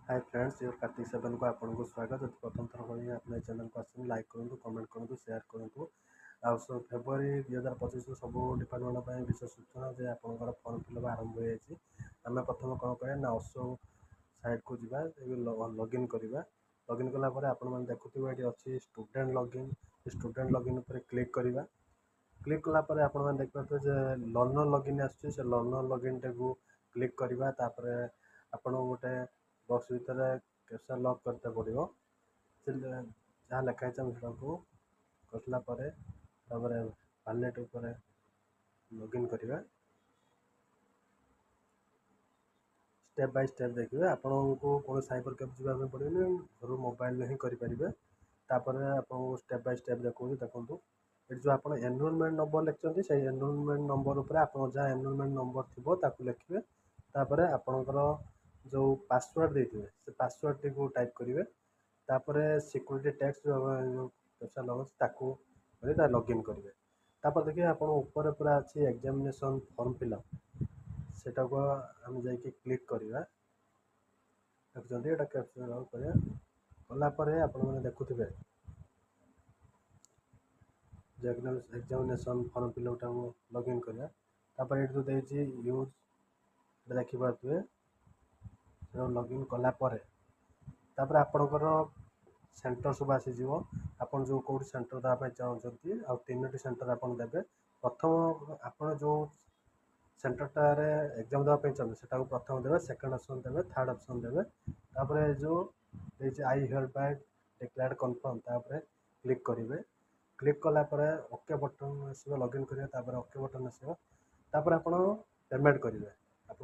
Hi friends, ये Kartik seven को आपको स्वागत। यदि प्रथम थर भाई अपने चैनल को आस लाइक करूँ, कमेंट करूँ, शेयर करूँ। आ फेब्रुआरी 2025 सब डिपार्टमेंट विशेष सूचना जे आपंकर फर्म फिलअप आरंभ हो जाए। आम प्रथम कौन करें ना अशो साइट को जी लॉगिन करवा। लॉगिन कलापर आपने देखुए ये अच्छी स्टूडेंट लॉगिन। स्टूडेंट लॉगिन पर क्लिक करवा। क्लिक कलापर आप देखिए जे लर्नर लॉगिन आसुच्छे से लर्नर लॉगिन टाक क्लिक करवा। आपन गोटे बॉक्स भितर कैप्चा लॉक करते पड़ो। जहाँ लिखाई को कसला वालेट उपर लॉगिन करवा। स्टेप बाय स्टेप देखिए आपको कौन साइबर कैफ जावाक पड़े घर मोबाइल ही करेंगे। तापर आपको स्टेप बाय स्टेप देखो ये जो आप एनरोलमेंट नंबर लिखते से एनरोलमेंट नंबर उपर आप जहाँ एनरोलमेंट नंबर थी लिखे। तापर आपणकर जो पासवर्ड देते से पासवर्ड टी को टाइप करेंगे। तापर सिक्योरिटी टैक्स जो लगे लॉगिन करेंगे। तापर देखिए आप ऊपर पूरा अच्छी एग्जामिनेशन फॉर्म फिलअप सेटा को हम जाकि क्लिक करवा। देखते यहाँ कैप्चर कलापर आपने देखुए एग्जामिनेशन फॉर्म फिलअप लॉगिन करवा। तापर ये जो देती यूज देखिए लॉगिन कलापर तापर आपणकर सेंटर सब आसीज। आप जो कौट सेंटर देवाई चाहते आ 3टी सेंटर आप देवे। प्रथम आप जो सेंटरटार एग्जाम देवाई चाहते से प्रथम देवे, सेकेंड ऑप्शन देवे, थर्ड ऑप्शन देवे। तापर जो I help by declared confirm तापर क्लिक करेंगे। क्लिक कलापर ओके बटन आस लॉगिन करेंगे। ओके बटन आस तापर आप पेमेंट करेंगे। आप